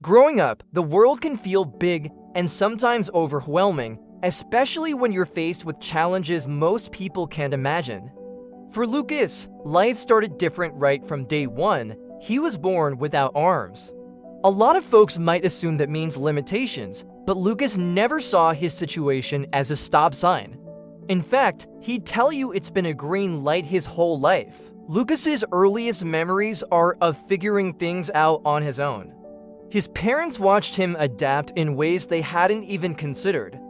Growing up, the world can feel big and sometimes overwhelming, especially when you're faced with challenges most people can't imagine. For Lucas, life started different right from day one. He was born without arms. A lot of folks might assume that means limitations, but Lucas never saw his situation as a stop sign. In fact, he'd tell you it's been a green light his whole life. Lucas's earliest memories are of figuring things out on his own. His parents watched him adapt in ways they hadn't even considered.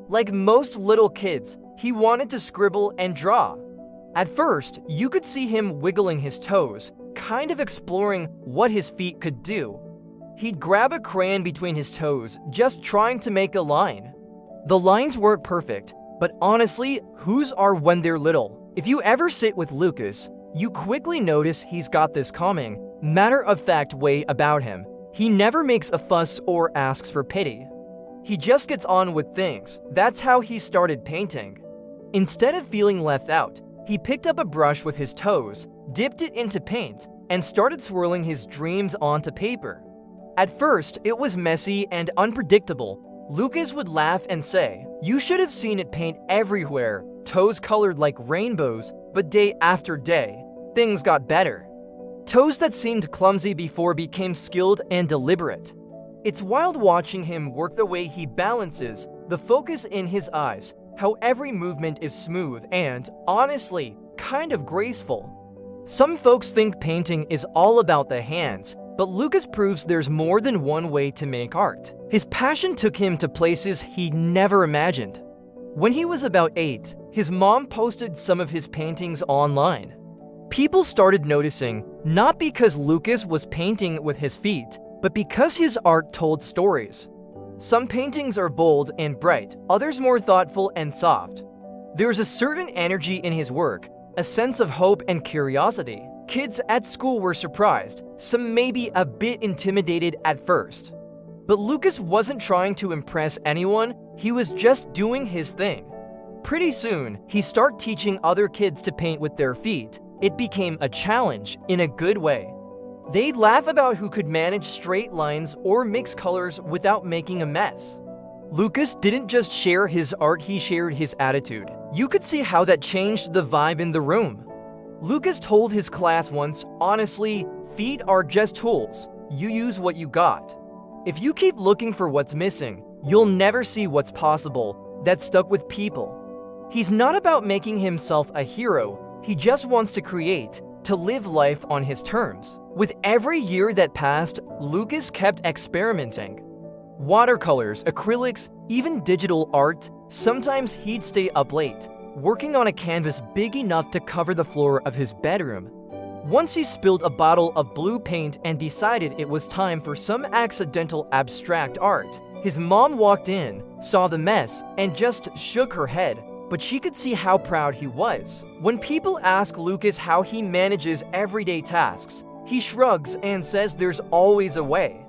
Like most little kids, he wanted to scribble and draw. At first, you could see him wiggling his toes, kind of exploring what his feet could do. He'd grab a crayon between his toes, just trying to make a line. The lines weren't perfect, but honestly, whose are when they're little? If you ever sit with Lucas, you quickly notice he's got this calming, matter-of-fact way about him. He never makes a fuss or asks for pity. He just gets on with things. That's how he started painting. Instead of feeling left out, he picked up a brush with his toes, dipped it into paint, and started swirling his dreams onto paper. At first, it was messy and unpredictable. Lucas would laugh and say, "You should have seen it paint everywhere, toes colored like rainbows," but day after day, things got better. Toes that seemed clumsy before became skilled and deliberate. It's wild watching him work, the way he balances, the focus in his eyes, how every movement is smooth and, honestly, kind of graceful. Some folks think painting is all about the hands, but Lucas proves there's more than one way to make art. His passion took him to places he'd never imagined. When he was about 8, his mom posted some of his paintings online. People started noticing, not because Lucas was painting with his feet, but because his art told stories. Some paintings are bold and bright, others more thoughtful and soft. There's a certain energy in his work, a sense of hope and curiosity. Kids at school were surprised, some maybe a bit intimidated at first. But Lucas wasn't trying to impress anyone, he was just doing his thing. Pretty soon, he started teaching other kids to paint with their feet. It became a challenge in a good way. They'd laugh about who could manage straight lines or mix colors without making a mess. Lucas didn't just share his art, he shared his attitude. You could see how that changed the vibe in the room. Lucas told his class once, "Honestly, feet are just tools. You use what you got. If you keep looking for what's missing, you'll never see what's possible." That stuck with people. He's not about making himself a hero, he just wants to create, to live life on his terms. With every year that passed, Lucas kept experimenting. Watercolors, acrylics, even digital art. Sometimes he'd stay up late, working on a canvas big enough to cover the floor of his bedroom. Once he spilled a bottle of blue paint and decided it was time for some accidental abstract art. His mom walked in, saw the mess, and just shook her head, but she could see how proud he was. When people ask Lucas how he manages everyday tasks, he shrugs and says there's always a way.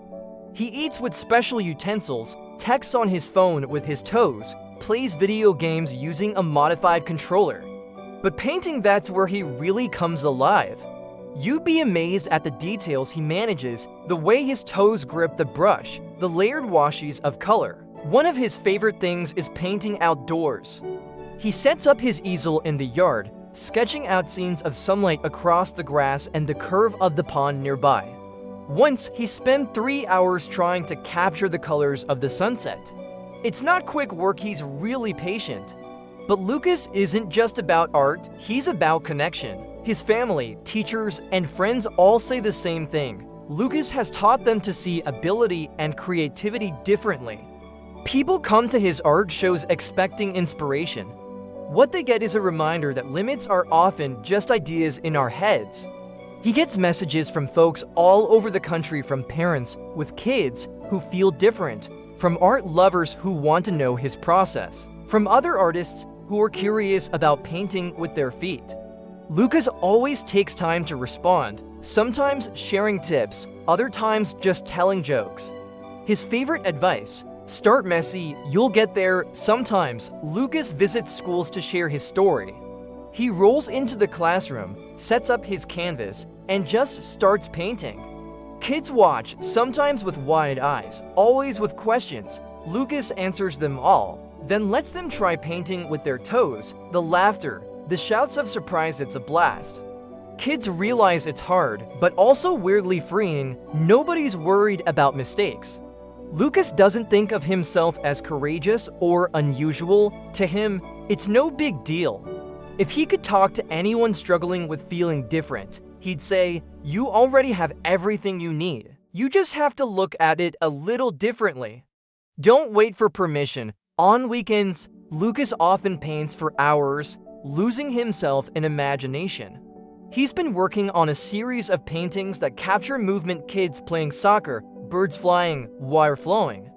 He eats with special utensils, texts on his phone with his toes, plays video games using a modified controller. But painting, that's where he really comes alive. You'd be amazed at the details he manages, the way his toes grip the brush, the layered washes of color. One of his favorite things is painting outdoors. He sets up his easel in the yard, sketching out scenes of sunlight across the grass and the curve of the pond nearby. Once, he spent 3 hours trying to capture the colors of the sunset. It's not quick work, he's really patient. But Lucas isn't just about art, he's about connection. His family, teachers, and friends all say the same thing. Lucas has taught them to see ability and creativity differently. People come to his art shows expecting inspiration. What they get is a reminder that limits are often just ideas in our heads. He gets messages from folks all over the country, from parents with kids who feel different, from art lovers who want to know his process, from other artists who are curious about painting with their feet. Lucas always takes time to respond, sometimes sharing tips, other times just telling jokes. His favorite advice: start messy, you'll get there. Sometimes, Lucas visits schools to share his story. He rolls into the classroom, sets up his canvas, and just starts painting. Kids watch, sometimes with wide eyes, always with questions. Lucas answers them all, then lets them try painting with their toes. The laughter, the shouts of surprise, it's a blast. Kids realize it's hard, but also weirdly freeing. Nobody's worried about mistakes. Lucas doesn't think of himself as courageous or unusual. To him, it's no big deal. If he could talk to anyone struggling with feeling different, he'd say, "You already have everything you need. You just have to look at it a little differently." Don't wait for permission. On weekends, Lucas often paints for hours, losing himself in imagination. He's been working on a series of paintings that capture movement: kids playing soccer, birds flying, water flowing.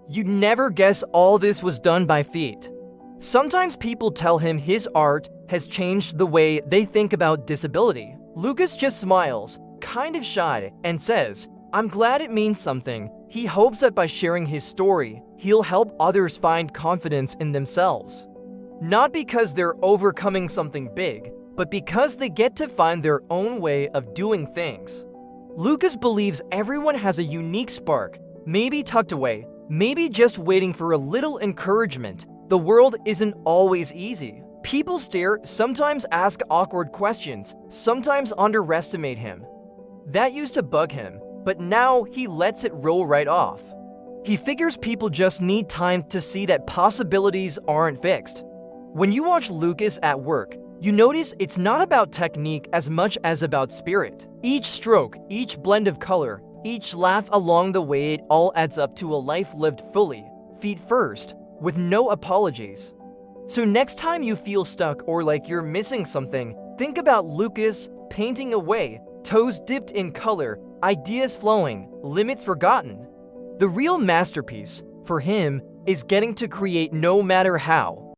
You'd never guess all this was done by feet. Sometimes people tell him his art has changed the way they think about disability. Lucas just smiles, kind of shy, and says, "I'm glad it means something." He hopes that by sharing his story, he'll help others find confidence in themselves. Not because they're overcoming something big, but because they get to find their own way of doing things. Lucas believes everyone has a unique spark, maybe tucked away, maybe just waiting for a little encouragement. The world isn't always easy. People stare, sometimes ask awkward questions, sometimes underestimate him. That used to bug him, but now he lets it roll right off. He figures people just need time to see that possibilities aren't fixed. When you watch Lucas at work, you notice it's not about technique as much as about spirit. Each stroke, each blend of color, each laugh along the way, it all adds up to a life lived fully, feet first, with no apologies. So next time you feel stuck or like you're missing something, think about Lucas painting away, toes dipped in color, ideas flowing, limits forgotten. The real masterpiece, for him, is getting to create no matter how.